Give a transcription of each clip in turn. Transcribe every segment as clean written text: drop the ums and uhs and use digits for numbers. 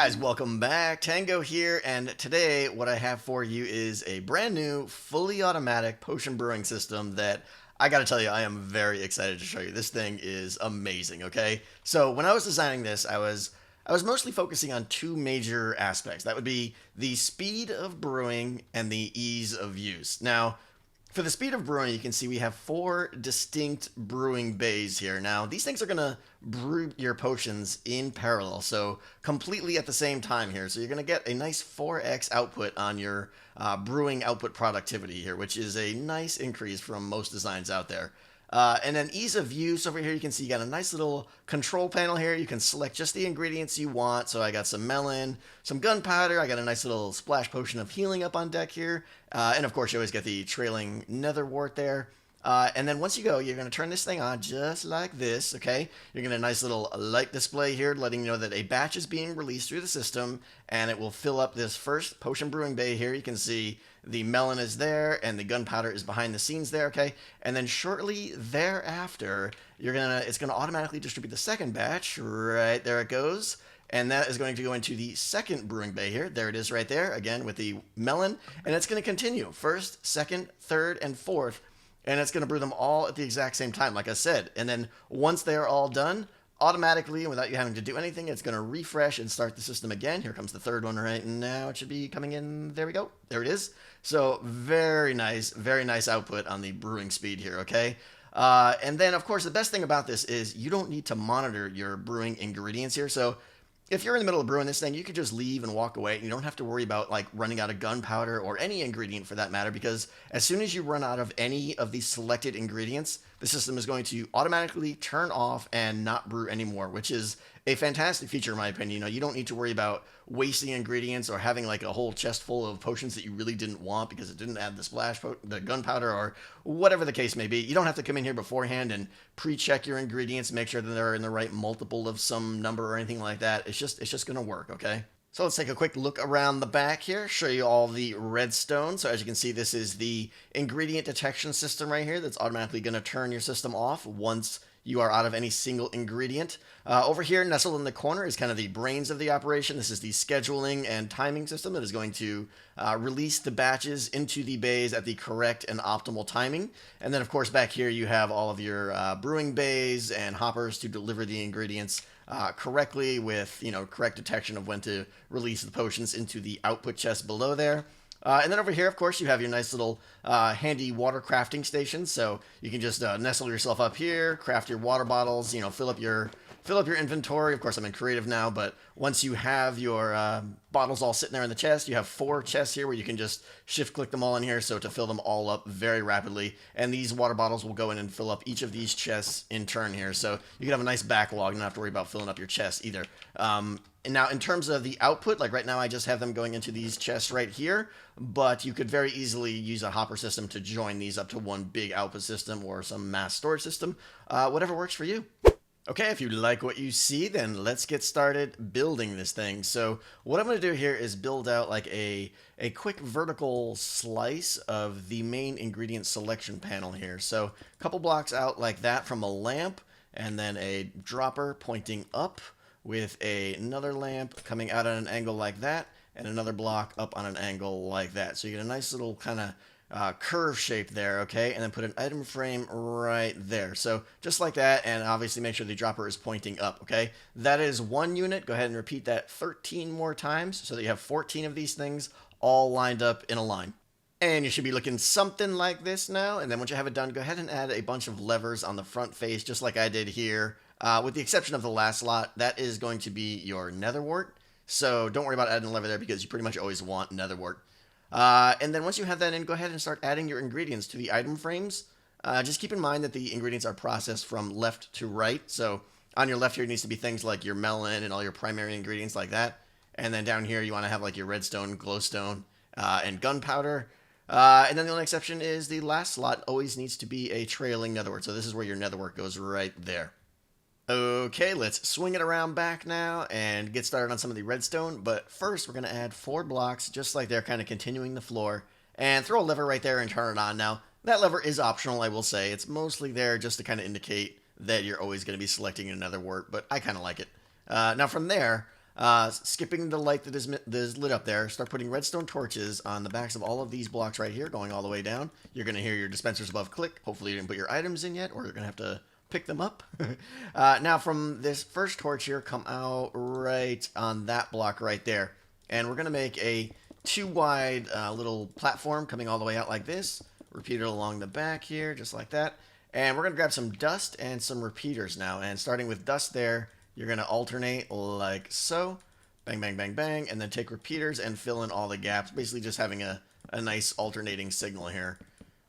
Guys, welcome back. Tango here, and today what I have for you is a brand new, fully automatic potion brewing system that I gotta tell you, I am very excited to show you. This thing is amazing, okay? So when I was designing this, I was mostly focusing on two major aspects. That would be the speed of brewing and the ease of use. Now, for the speed of brewing, you can see we have four distinct brewing bays here. Now, these things are going to brew your potions in parallel, so completely at the same time here. So you're going to get a nice 4x output on your brewing output productivity here, which is a nice increase from most designs out there. And then ease of use over here, you can see you got a nice little control panel here. You can select just the ingredients you want. So I got some melon, some gunpowder. I got a nice little splash potion of healing up on deck here. And of course, you always get the trailing nether wart there. And then once you go, you're going to turn this thing on just like this, okay? You're going to get a nice little light display here letting you know that a batch is being released through the system, and it will fill up this first potion brewing bay here. You can see the melon is there, and the gunpowder is behind the scenes there, okay? And then shortly thereafter, it's gonna automatically distribute the second batch. Right there it goes. And that is going to go into the second brewing bay here. There it is right there, again, with the melon. And it's going to continue. First, second, third, and fourth. And it's going to brew them all at the exact same time, like I said. And then once they're all done, automatically, and without you having to do anything, it's going to refresh and start the system again. Here comes the third one right now. It should be coming in. There we go. There it is. So very nice output on the brewing speed here, okay? And then, of course, the best thing about this is you don't need to monitor your brewing ingredients here. So if you're in the middle of brewing this thing, you could just leave and walk away. And you don't have to worry about like running out of gunpowder or any ingredient for that matter, because as soon as you run out of any of these selected ingredients, the system is going to automatically turn off and not brew anymore, which is a fantastic feature in my opinion. You know, you don't need to worry about wasting ingredients or having like a whole chest full of potions that you really didn't want because it didn't add the gunpowder or whatever the case may be. You don't have to come in here beforehand and pre-check your ingredients, make sure that they're in the right multiple of some number or anything like that. It's just going to work, okay? So let's take a quick look around the back here, show you all the redstone. So as you can see, this is the ingredient detection system right here that's automatically going to turn your system off once you are out of any single ingredient. Over here, nestled in the corner, is kind of the brains of the operation. This is the scheduling and timing system that is going to release the batches into the bays at the correct and optimal timing. And then, of course, back here you have all of your brewing bays and hoppers to deliver the ingredients correctly with, correct detection of when to release the potions into the output chest below there. And then over here, of course, you have your nice little handy water crafting station. So you can just nestle yourself up here, craft your water bottles, fill up your inventory. Of course, I'm in creative now, but once you have your bottles all sitting there in the chest, you have 4 chests here where you can just shift click them all in here so to fill them all up very rapidly. And these water bottles will go in and fill up each of these chests in turn here. So you can have a nice backlog and not have to worry about filling up your chests either. And now in terms of the output, like right now I just have them going into these chests right here, but you could very easily use a hopper system to join these up to one big output system or some mass storage system, whatever works for you. Okay, if you like what you see, then let's get started building this thing. So what I'm going to do here is build out like a quick vertical slice of the main ingredient selection panel here. So a couple blocks out like that from a lamp, and then a dropper pointing up with another lamp coming out at an angle like that, and another block up on an angle like that. So you get a nice little kind of curve shape there, okay? And then put an item frame right there. So just like that, and obviously make sure the dropper is pointing up, okay? That is 1 unit. Go ahead and repeat that 13 more times so that you have 14 of these things all lined up in a line. And you should be looking something like this now. And then once you have it done, go ahead and add a bunch of levers on the front face, just like I did here. With the exception of the last lot, that is going to be your nether wart. So don't worry about adding a lever there because you pretty much always want nether wart. And then once you have that in, go ahead and start adding your ingredients to the item frames. Just keep in mind that the ingredients are processed from left to right. So on your left here needs to be things like your melon and all your primary ingredients like that. And then down here you want to have like your redstone, glowstone, and gunpowder. And then the only exception is the last slot always needs to be a trailing netherwort. So this is where your netherwort goes right there. Okay, let's swing it around back now and get started on some of the redstone. But first, we're going to add 4 blocks, just like they're kind of continuing the floor. And throw a lever right there and turn it on. Now, that lever is optional, I will say. It's mostly there just to kind of indicate that you're always going to be selecting another wort, but I kind of like it. Now, from there, Skipping the light that is lit up there, start putting redstone torches on the backs of all of these blocks right here, going all the way down. You're going to hear your dispensers above click. Hopefully you didn't put your items in yet, or you're going to have to pick them up. Now from this first torch here, come out right on that block right there. And we're going to make a 2 wide little platform coming all the way out like this. Repeat it along the back here, just like that. And we're going to grab some dust and some repeaters now. And starting with dust there, you're going to alternate like so. Bang, bang, bang, bang. And then take repeaters and fill in all the gaps. Basically just having a nice alternating signal here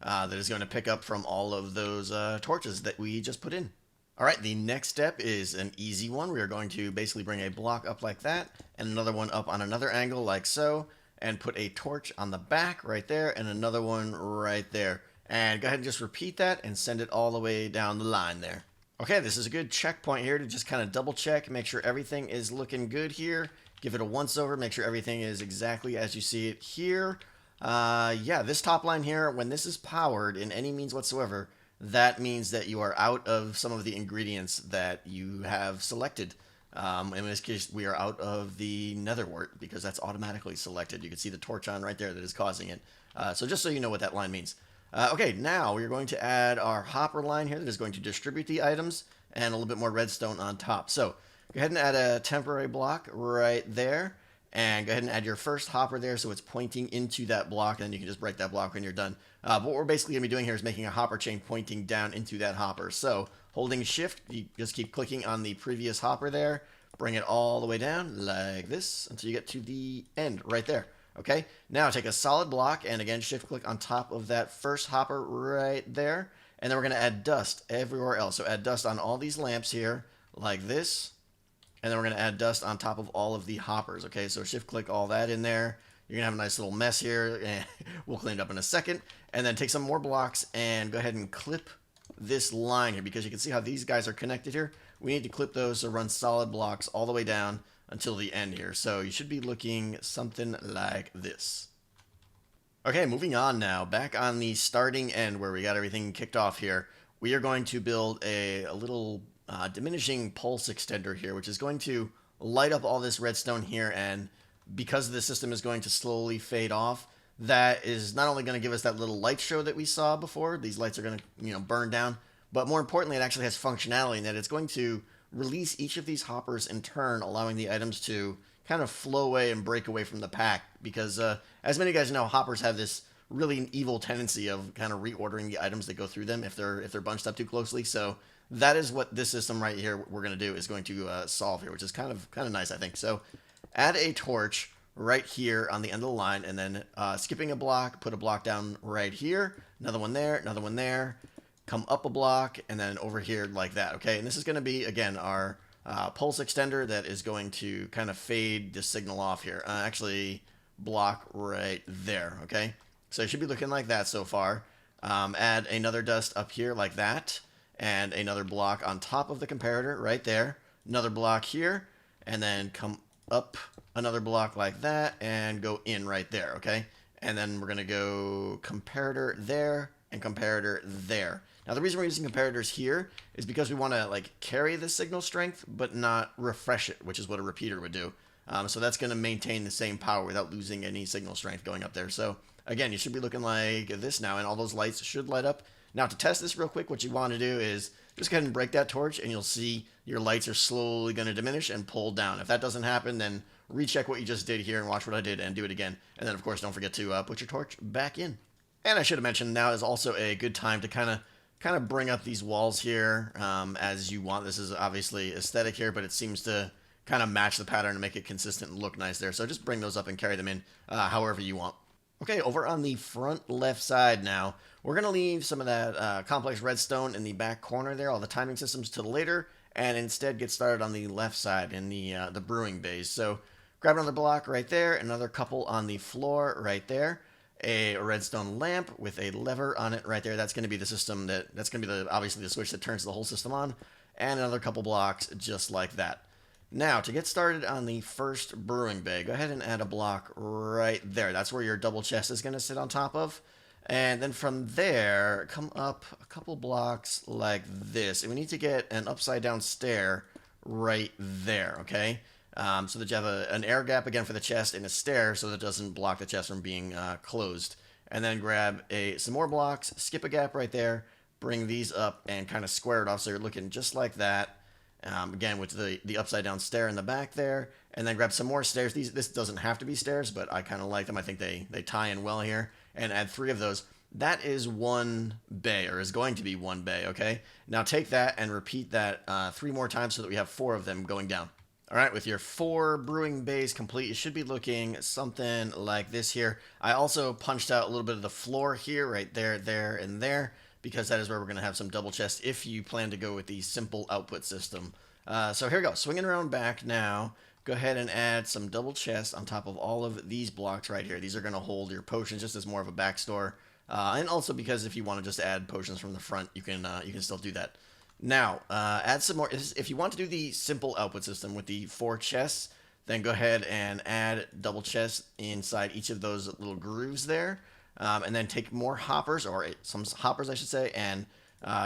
that is going to pick up from all of those torches that we just put in. All right, the next step is an easy one. We are going to basically bring a block up like that and another one up on another angle like so. And put a torch on the back right there and another one right there. And go ahead and just repeat that and send it all the way down the line there. Okay, this is a good checkpoint here to just kind of double check, make sure everything is looking good here. Give it a once over, make sure everything is exactly as you see it here. Yeah, this top line here, when this is powered in any means whatsoever, that means that you are out of some of the ingredients that you have selected. In this case, we are out of the nether wart because that's automatically selected. You can see the torch on right there that is causing it. So just so you know what that line means. Okay, now we're going to add our hopper line here that is going to distribute the items and a little bit more redstone on top. So go ahead and add a temporary block right there. And go ahead and add your first hopper there so it's pointing into that block, and then you can just break that block when you're done. But what we're basically going to be doing here is making a hopper chain pointing down into that hopper. So holding shift, you just keep clicking on the previous hopper there, bring it all the way down like this until you get to the end right there. Okay, now take a solid block and again shift click on top of that first hopper right there. And then we're going to add dust everywhere else. So add dust on all these lamps here like this. And then we're going to add dust on top of all of the hoppers. Okay, so shift click all that in there. You're going to have a nice little mess here. And we'll clean it up in a second. And then take some more blocks and go ahead and clip this line here. Because you can see how these guys are connected here. We need to clip those so run solid blocks all the way down until the end here. So you should be looking something like this. Okay, moving on now. Back on the starting end where we got everything kicked off here. We are going to build a little diminishing pulse extender here, which is going to light up all this redstone here, and because the system is going to slowly fade off, that is not only going to give us that little light show that we saw before, these lights are going to burn down, but more importantly it actually has functionality in that it's going to release each of these hoppers in turn, allowing the items to kind of flow away and break away from the pack, because as many of you guys know, hoppers have this really evil tendency of kind of reordering the items that go through them if they're bunched up too closely. So that is what this system right here we're going to do is going to solve here, which is kind of nice, I think. So add a torch right here on the end of the line, and then skipping a block, put a block down right here, another one there, come up a block, and then over here like that, okay? And this is going to be, again, our pulse extender that is going to kind of fade the signal off here. Actually, block right there, okay? So it should be looking like that so far. Add another dust up here like that, and another block on top of the comparator right there, another block here, and then come up another block like that and go in right there, okay? And then we're going to go comparator there and comparator there. Now the reason we're using comparators here is because we want to like carry the signal strength but not refresh it, which is what a repeater would do. So that's going to maintain the same power without losing any signal strength going up there. So again, you should be looking like this now, and all those lights should light up. Now to test this real quick, what you want to do is just go ahead and break that torch, and you'll see your lights are slowly going to diminish and pull down. If that doesn't happen, then recheck what you just did here and watch what I did and do it again. And then, of course, don't forget to put your torch back in. And I should have mentioned now is also a good time to kind of bring up these walls here as you want. This is obviously aesthetic here, but it seems to kind of match the pattern and make it consistent and look nice there. So just bring those up and carry them in however you want. Okay, over on the front left side now, we're going to leave some of that complex redstone in the back corner there, all the timing systems to later, and instead get started on the left side in the brewing bays. So grab another block right there, another couple on the floor right there, a redstone lamp with a lever on it right there. That's going to be the system that's going to be obviously the switch that turns the whole system on, and another couple blocks just like that. Now, to get started on the first brewing bay, go ahead and add a block right there. That's where your double chest is going to sit on top of. And then from there, come up a couple blocks like this. And we need to get an upside down stair right there, okay? so that you have an air gap again for the chest and a stair so that it doesn't block the chest from being closed. And then grab some more blocks, skip a gap right there, bring these up and kind of square it off so you're looking just like that. Again, with the upside down stair in the back there, and then grab some more stairs. This doesn't have to be stairs, but I kind of like them. I think they tie in well here, and add 3 of those. That is 1 bay, or is going to be 1 bay, okay? Now take that and repeat that 3 more times so that we have 4 of them going down. All right, with your 4 brewing bays complete, you should be looking something like this here. I also punched out a little bit of the floor here, right there, there, and there, because that is where we're going to have some double chests if you plan to go with the simple output system. So here we go. Swinging around back now, go ahead and add some double chests on top of all of these blocks right here. These are going to hold your potions just as more of a backstore. And also because if you want to just add potions from the front, you can still do that. Now, add some more. If you want to do the simple output system with the 4 chests, then go ahead and add double chests inside each of those little grooves there. And then take more hoppers, or some hoppers I should say, and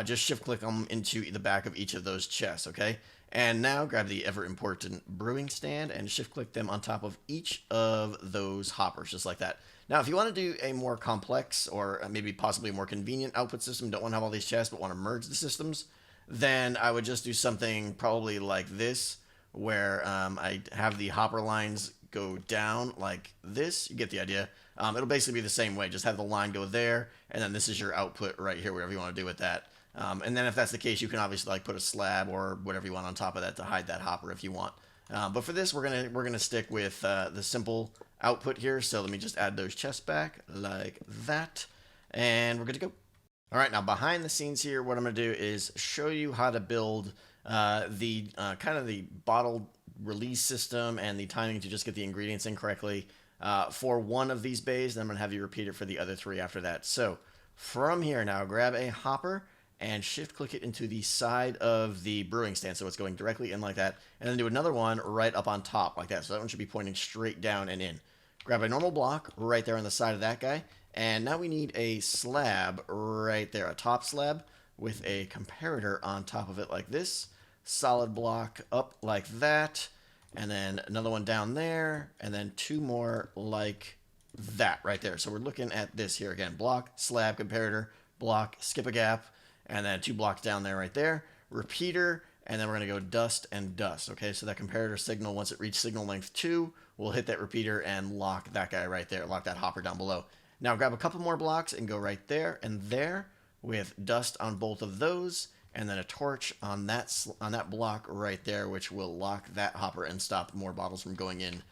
just shift click them into the back of each of those chests, okay? And now grab the ever important brewing stand and shift click them on top of each of those hoppers, just like that. Now, if you want to do a more complex or maybe possibly a more convenient output system, don't want to have all these chests but want to merge the systems, then I would just do something probably like this, where I have the hopper lines go down like this. You get the idea. It'll basically be the same way. Just have the line go there, and then this is your output right here, whatever you want to do with that. And then if that's the case, you can obviously like put a slab or whatever you want on top of that to hide that hopper if you want. But for this, we're gonna stick with the simple output here. So let me just add those chests back like that, and we're good to go. All right, now behind the scenes here, what I'm gonna do is show you how to build the kind of the bottle release system and the timing to just get the ingredients in correctly for one of these bays. Then I'm gonna have you repeat it for the other 3 after that. So from here now, grab a hopper and shift click it into the side of the brewing stand so it's going directly in like that, and then do another one right up on top like that. So that one should be pointing straight down and in. Grab a normal block right there on the side of that guy, and now we need a slab right there, a top slab with a comparator on top of it like this. Solid block up like that, and then another one down there, and then 2 more like that right there. So we're looking at this here again: block, slab, comparator, block, skip a gap, and then 2 blocks down there right there, repeater, and then we're going to go dust and dust. Okay, so that comparator signal, once it reaches signal length 2, we'll hit that repeater and lock that guy right there, lock that hopper down below. Now grab a couple more blocks and go right there and there with dust on both of those, and then a torch on that block right there, which will lock that hopper and stop more bottles from going in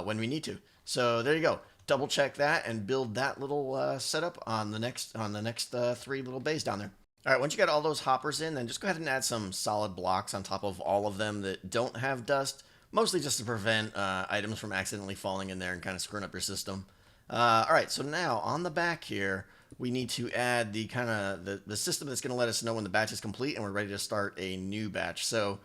when we need to. So there you go. Double check that and build that little setup on the next 3 little bays down there. All right, once you got all those hoppers in, then just go ahead and add some solid blocks on top of all of them that don't have dust, mostly just to prevent items from accidentally falling in there and kind of screwing up your system. All right, so now on the back here, we need to add the system that's going to let us know when the batch is complete and we're ready to start a new batch. So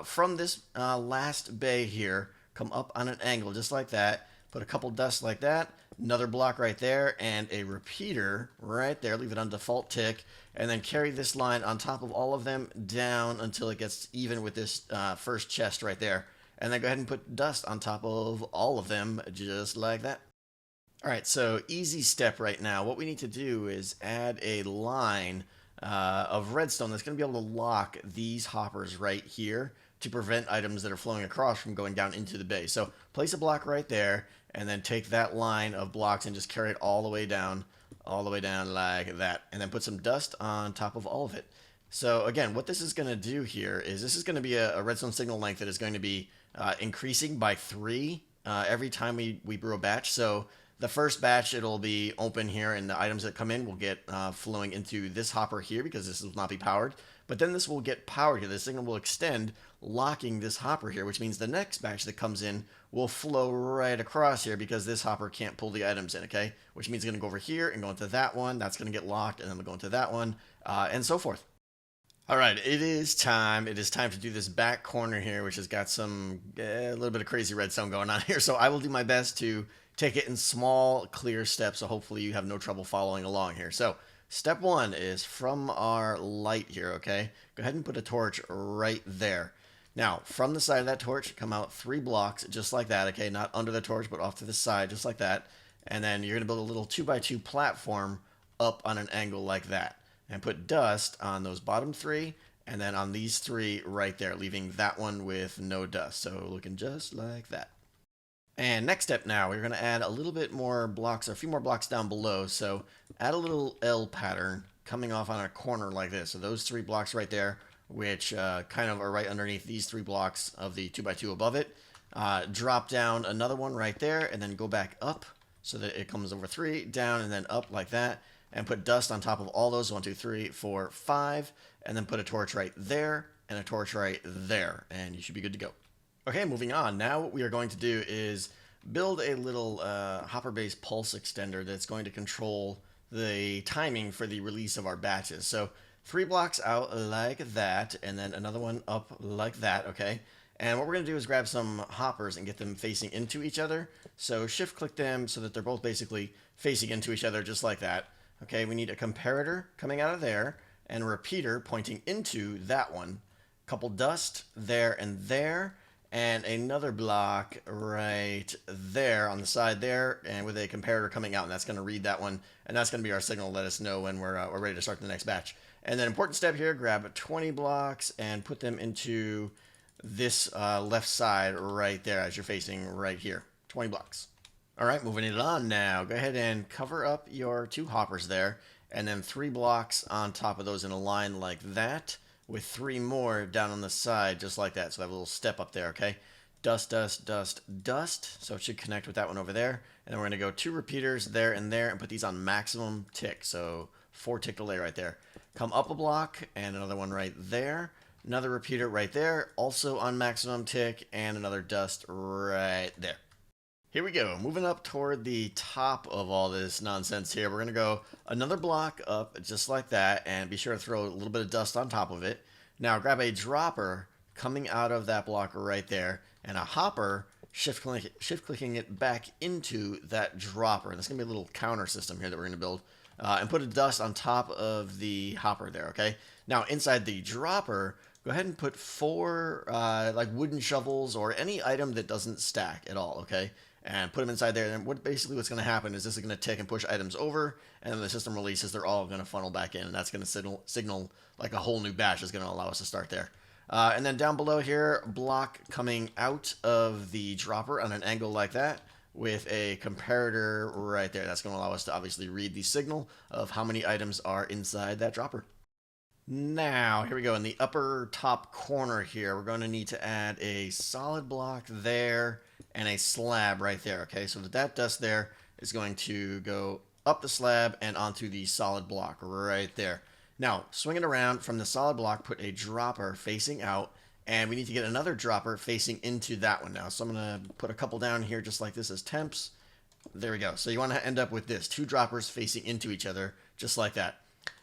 from this last bay here, come up on an angle just like that, put a couple dust like that, another block right there, and a repeater right there. Leave it on default tick, and then carry this line on top of all of them down until it gets even with this first chest right there. And then go ahead and put dust on top of all of them just like that. All right, so easy step right now. What we need to do is add a line of redstone that's going to be able to lock these hoppers right here to prevent items that are flowing across from going down into the bay. So place a block right there, and then take that line of blocks and just carry it all the way down like that, and then put some dust on top of all of it. So again, what this is going to do here is this is going to be a redstone signal length that is going to be increasing by 3 every time we brew a batch. So the first batch, it'll be open here, and the items that come in will get flowing into this hopper here because this will not be powered. But then this will get powered here. The signal will extend, locking this hopper here, which means the next batch that comes in will flow right across here because this hopper can't pull the items in, okay? Which means it's going to go over here and go into that one. That's going to get locked, and then we'll go into that one, and so forth. All right, it is time. It is time to do this back corner here, which has got some a little bit of crazy redstone going on here. So I will do my best to take it in small, clear steps, so hopefully you have no trouble following along here. So step 1 is from our light here, okay? Go ahead and put a torch right there. Now, from the side of that torch, come out 3 blocks, just like that, okay? Not under the torch, but off to the side, just like that. And then you're going to build a little 2x2 platform up on an angle like that. And put dust on those bottom 3, and then on these 3 right there, leaving that one with no dust. So looking just like that. And next step now, we're going to add a little bit more blocks, or a few more blocks down below. So add a little L pattern coming off on a corner like this. So those 3 blocks right there, which kind of are right underneath these 3 blocks of the 2x2 above it. Drop down another one right there, and then go back up so that it comes over 3, down, and then up like that. And put dust on top of all those, 1, 2, 3, 4, 5. And then put a torch right there, and a torch right there. And you should be good to go. Okay, moving on. Now what we are going to do is build a little hopper-based pulse extender that's going to control the timing for the release of our batches. So 3 blocks out like that, and then another one up like that, okay? And what we're going to do is grab some hoppers and get them facing into each other. So shift-click them so that they're both basically facing into each other just like that. Okay, we need a comparator coming out of there, and a repeater pointing into that one. Couple dust there and there. And another block right there on the side there, and with a comparator coming out, and that's going to read that one, and that's going to be our signal to let us know when we're ready to start the next batch. And then important step here, grab 20 blocks and put them into this left side right there as you're facing right here. 20 blocks. All right, moving it on now. Go ahead and cover up your 2 hoppers there, and then 3 blocks on top of those in a line like that, with 3 more down on the side, just like that. So I have a little step up there, okay? Dust, dust, dust, dust. So it should connect with that one over there. And then we're going to go 2 repeaters there and there and put these on maximum tick. So 4 tick delay right there. Come up a block and another one right there. Another repeater right there, also on maximum tick, and another dust right there. Here we go, moving up toward the top of all this nonsense here. We're going to go another block up just like that, and be sure to throw a little bit of dust on top of it. Now grab a dropper coming out of that block right there, and a hopper, shift-clicking it back into that dropper. And there's going to be a little counter system here that we're going to build. And put a dust on top of the hopper there, okay? Now inside the dropper, go ahead and put 4 like wooden shovels or any item that doesn't stack at all, okay? And put them inside there. And basically what's going to happen is this is going to tick and push items over, and then the system releases, they're all going to funnel back in, and that's going to signal like a whole new batch is going to allow us to start there. And then down below here, block coming out of the dropper on an angle like that with a comparator right there. That's going to allow us to obviously read the signal of how many items are inside that dropper. Now, here we go. In the upper top corner here, we're going to need to add a solid block there and a slab right there, okay? So that dust there is going to go up the slab and onto the solid block right there. Now, swing it around from the solid block, put a dropper facing out, and we need to get another dropper facing into that one now. So I'm going to put a couple down here just like this as temps. There we go. So you want to end up with this, 2 droppers facing into each other, just like that.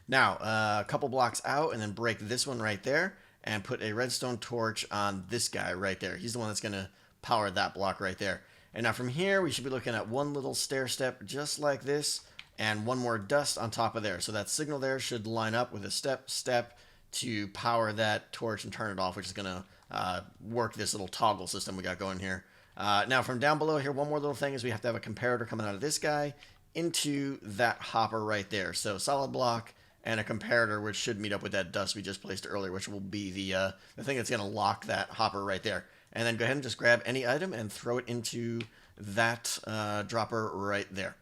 Now, a couple blocks out, and then break this one right there, and put a redstone torch on this guy right there. He's the one that's going to power that block right there. And now from here, we should be looking at one little stair step just like this, and one more dust on top of there. So that signal there should line up with a step to power that torch and turn it off, which is going to work this little toggle system we got going here. Now from down below here, one more little thing is we have to have a comparator coming out of this guy into that hopper right there. So solid block and a comparator, which should meet up with that dust we just placed earlier, which will be the thing that's going to lock that hopper right there. And then go ahead and just grab any item and throw it into that dropper right there.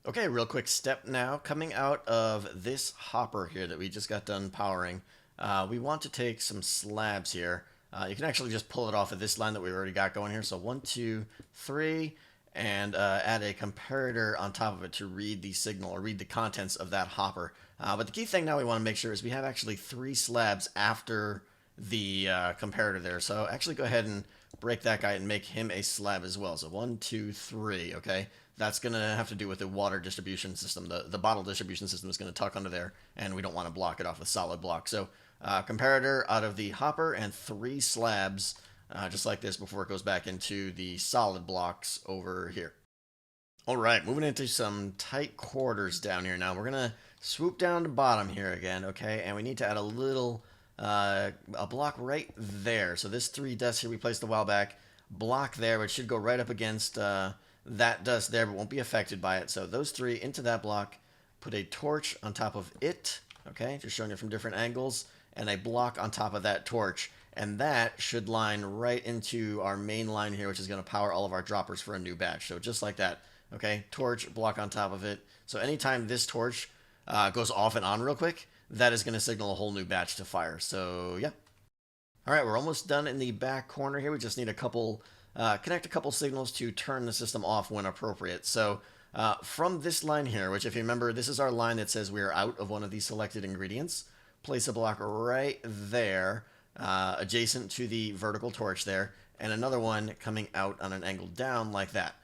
Okay, real quick step now. Coming out of this hopper here that we just got done powering, we want to take some slabs here. You can actually just pull it off of this line that we already got going here. So 1, 2, 3, and add a comparator on top of it to read the signal or read the contents of that hopper. But the key thing now we want to make sure is we have actually 3 slabs after the comparator there. So actually go ahead and break that guy and make him a slab as well. So 1, 2, 3, okay? That's going to have to do with the water distribution system. The bottle distribution system is going to tuck under there, and we don't want to block it off with solid block. So comparator out of the hopper and 3 slabs, just like this, before it goes back into the solid blocks over here. All right, moving into some tight quarters down here now. We're going to swoop down to bottom here again, okay? And we need to add a little a block right there. So this 3 dust here we placed a while back, block there, which should go right up against that dust there, but won't be affected by it. So those 3 into that block, put a torch on top of it, okay, just showing it from different angles, and a block on top of that torch. And that should line right into our main line here, which is going to power all of our droppers for a new batch. So just like that, okay, torch, block on top of it. So anytime this torch goes off and on real quick, that is going to signal a whole new batch to fire. So yeah. All right, we're almost done in the back corner here. We just need a couple, connect a couple signals to turn the system off when appropriate. So from this line here, which if you remember, this is our line that says we are out of one of these selected ingredients, place a block right there, adjacent to the vertical torch there, and another one coming out on an angle down like that.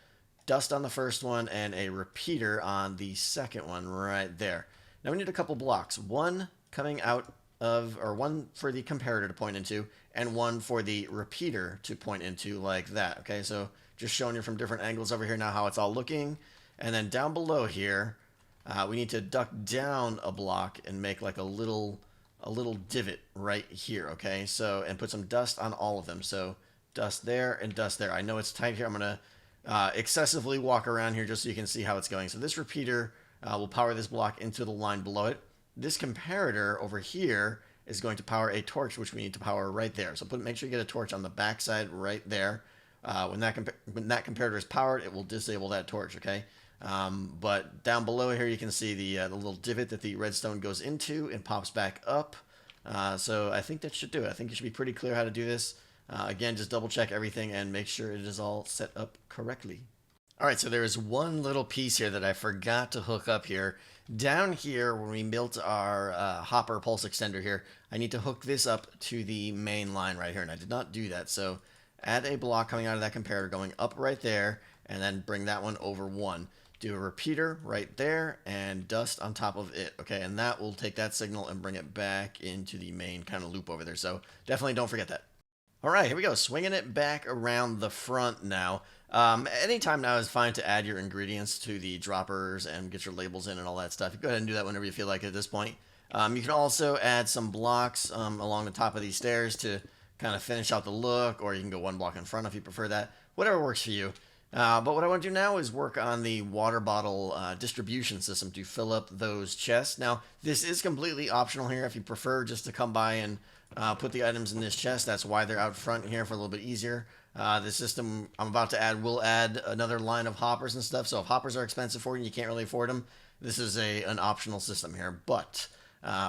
Dust on the first one and a repeater on the second one right there. Now we need a couple blocks. One coming out of, or one for the comparator to point into, and one for the repeater to point into like that. Okay, so just showing you from different angles over here now how it's all looking. And then down below here, we need to duck down a block and make like a little divot right here, okay? So, and put some dust on all of them. So dust there and dust there. I know it's tight here. I'm going to excessively walk around here just so you can see how it's going. So this repeater will power this block into the line below it. This comparator over here is going to power a torch, which we need to power right there. So make sure you get a torch on the back side right there. When that comparator is powered, it will disable that torch, okay? But down below here, you can see the little divot that the redstone goes into and pops back up. So I think that should do it. I think you should be pretty clear how to do this. Again, just double check everything and make sure it is all set up correctly. All right, so there is one little piece here that I forgot to hook up here. Down here, when we built our hopper pulse extender here, I need to hook this up to the main line right here, and I did not do that. So add a block coming out of that comparator going up right there, and then bring that one over one. Do a repeater right there, and dust on top of it, okay? And that will take that signal and bring it back into the main kind of loop over there. So definitely don't forget that. All right, here we go. Swinging it back around the front now. Anytime now is fine to add your ingredients to the droppers and get your labels in and all that stuff. You go ahead and do that whenever you feel like it at this point. You can also add some blocks along the top of these stairs to kind of finish out the look, or you can go one block in front if you prefer that. Whatever works for you. But what I want to do now is work on the water bottle distribution system to fill up those chests. Now, this is completely optional here. If you prefer just to come by and put the items in this chest, that's why they're out front here for a little bit easier. The system I'm about to add will add another line of hoppers and stuff. So if hoppers are expensive for you and you can't really afford them, this is an optional system here. But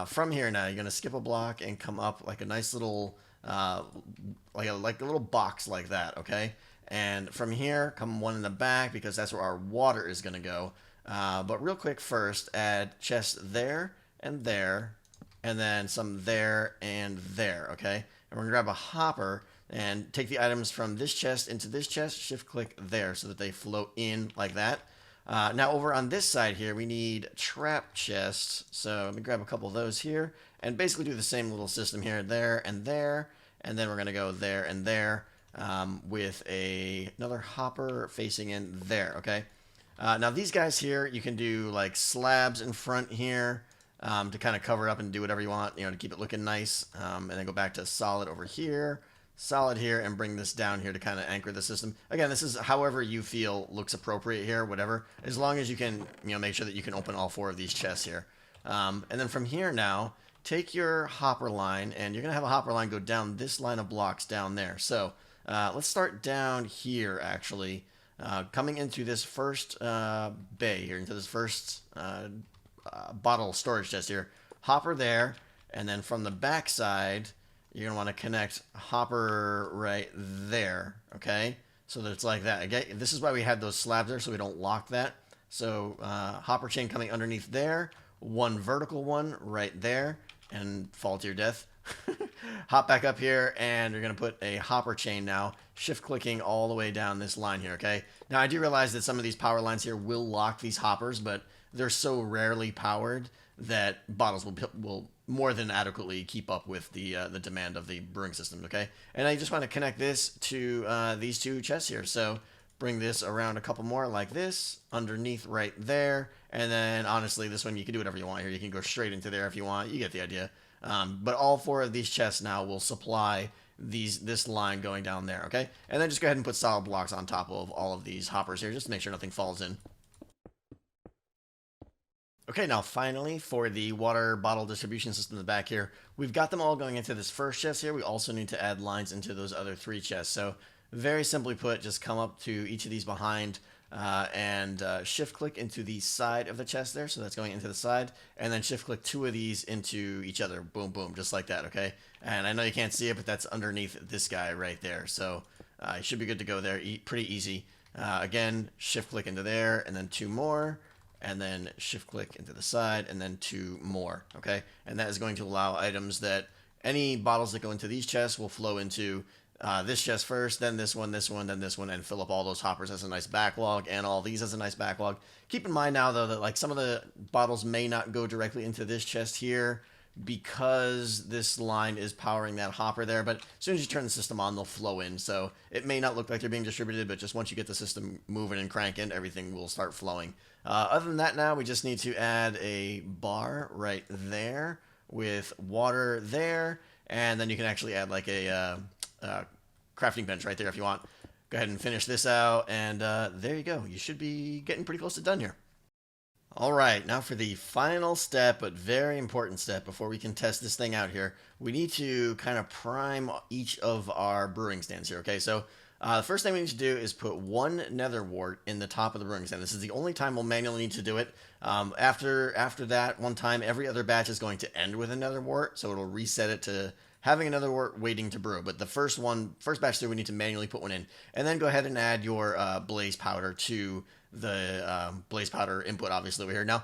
from here now, you're going to skip a block and come up like a nice little, like a little box like that, okay? And from here, come one in the back because that's where our water is going to go. But real quick first, add chests there, and then some there and there, okay? And we're going to grab a hopper and take the items from this chest into this chest, shift-click there so that they float in like that. Now over on this side here, we need trap chests. So let me grab a couple of those here and basically do the same little system here, there, and then we're going to go there and there. With another hopper facing in there, okay? Now these guys here, you can do like slabs in front here to kind of cover up and do whatever you want, you know, to keep it looking nice. And then go back to solid over here, solid here, and bring this down here to kind of anchor the system. Again, this is however you feel looks appropriate here, whatever, as long as you can, you know, make sure that you can open all 4 of these chests here. And then from here now, take your hopper line, and you're going to have a hopper line go down this line of blocks down there. So let's start down here, actually. Coming into this first bay here, into this first bottle storage chest here. Hopper there, and then from the back side, you're going to want to connect hopper right there, okay? So that it's like that. Again, this is why we had those slabs there, so we don't lock that. So hopper chain coming underneath there, one vertical one right there, and fall to your death. Hop back up here, and you're going to put a hopper chain now, shift-clicking all the way down this line here, okay? Now, I do realize that some of these power lines here will lock these hoppers, but they're so rarely powered that bottles will more than adequately keep up with the demand of the brewing system, okay? And I just want to connect this to these 2 chests here, so bring this around a couple more like this, underneath right there, and then, honestly, this one, you can do whatever you want here. You can go straight into there if you want. You get the idea. But all 4 of these chests now will supply this line going down there, okay? And then just go ahead and put solid blocks on top of all of these hoppers here, just to make sure nothing falls in. Okay, now finally, for the water bottle distribution system in the back here, we've got them all going into this first chest here. We also need to add lines into those other 3 chests. So very simply put, just come up to each of these behind and shift click into the side of the chest there. So that's going into the side, and then shift click 2 of these into each other. Boom, boom, just like that, okay? And I know you can't see it, but that's underneath this guy right there. So you should be good to go there, pretty easy. Again, shift click into there, and then 2 more. And then shift click into the side, and then 2 more, okay? And that is going to allow items that any bottles that go into these chests will flow into this chest first, then this one, then this one, and fill up all those hoppers as a nice backlog, and all these as a nice backlog. Keep in mind now, though, that like some of the bottles may not go directly into this chest here because this line is powering that hopper there, but as soon as you turn the system on, they'll flow in. So it may not look like they're being distributed, but just once you get the system moving and cranking, everything will start flowing. Other than that, now we just need to add a bar right there with water there, and then you can actually add like a crafting bench right there if you want. Go ahead and finish this out, and there you go. You should be getting pretty close to done here. Alright, now for the final step, but very important step before we can test this thing out here. We need to kind of prime each of our brewing stands here, okay? So the first thing we need to do is put 1 nether wart in the top of the brewing stand. This is the only time we'll manually need to do it. After that one time, every other batch is going to end with a nether wart, so it'll reset it to having another wort waiting to brew. But the first batch there, we need to manually put 1 in. And then go ahead and add your blaze powder to the blaze powder input, obviously, over here. Now,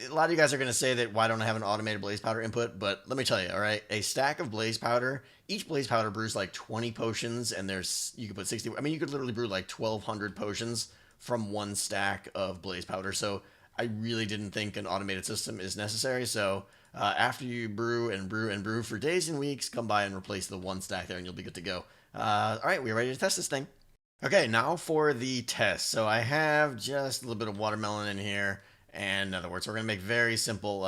a lot of you guys are going to say that why don't I have an automated blaze powder input, but let me tell you, all right, a stack of blaze powder, each blaze powder brews like 20 potions, and you could put 60, I mean, you could literally brew like 1,200 potions from 1 stack of blaze powder, so I really didn't think an automated system is necessary. So after you brew and brew and brew for days and weeks, come by and replace the 1 stack there, and you'll be good to go. All right, we're ready to test this thing. Okay, now for the test. So I have just a little bit of watermelon in here, and in other words, we're going to make very simple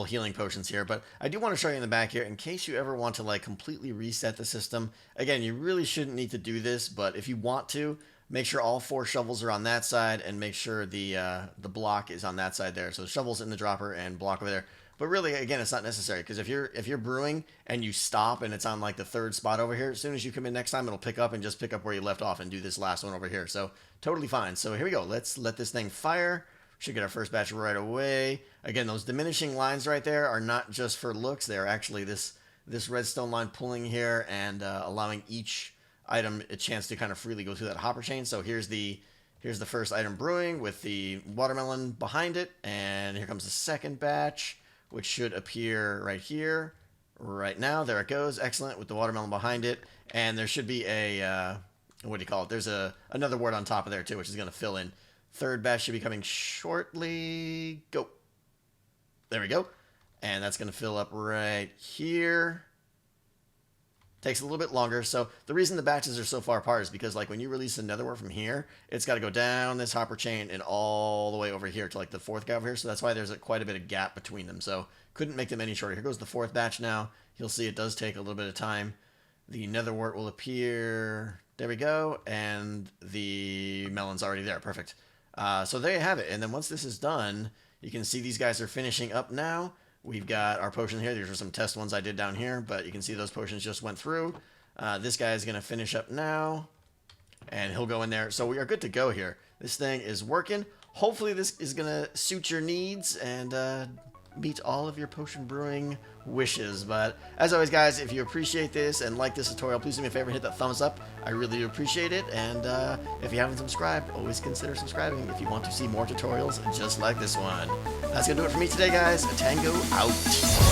healing potions here. But I do want to show you in the back here, in case you ever want to like completely reset the system. Again, you really shouldn't need to do this, but if you want to, make sure all 4 shovels are on that side, and make sure the block is on that side there. So the shovel's in the dropper and block over there. But really, again, it's not necessary, because if you're brewing and you stop and it's on like the 3rd spot over here, as soon as you come in next time, it'll pick up and just pick up where you left off and do this last one over here. So totally fine. So here we go. Let's let this thing fire. Should get our first batch right away. Again, those diminishing lines right there are not just for looks. They're actually this redstone line pulling here and allowing each item a chance to kind of freely go through that hopper chain. So here's the first item brewing with the watermelon behind it, and here comes the second batch, which should appear right here, right now. There it goes. Excellent, with the watermelon behind it. And there should be a, what do you call it? There's another wort on top of there too, which is going to fill in. 3rd batch should be coming shortly. Go. There we go. And that's going to fill up right here. Takes a little bit longer. So the reason the batches are so far apart is because like when you release another wort from here, it's got to go down this hopper chain and all the way over here to like the 4th guy over here. So that's why there's quite a bit of gap between them. So couldn't make them any shorter. Here goes the 4th batch now. You'll see it does take a little bit of time. The nether wort will appear. There we go. And the melon's already there. Perfect. So there you have it. And then once this is done, you can see these guys are finishing up now. We've got our potion here. These are some test ones I did down here, but you can see those potions just went through. This guy is going to finish up now, and he'll go in there. So we are good to go here. This thing is working. Hopefully this is going to suit your needs and meet all of your potion brewing wishes. But as always, guys, if you appreciate this and like this tutorial, please do me a favor, hit that thumbs up. I really do appreciate it. And if you haven't subscribed, always consider subscribing if you want to see more tutorials just like this one. That's going to do it for me today, guys. Tango out.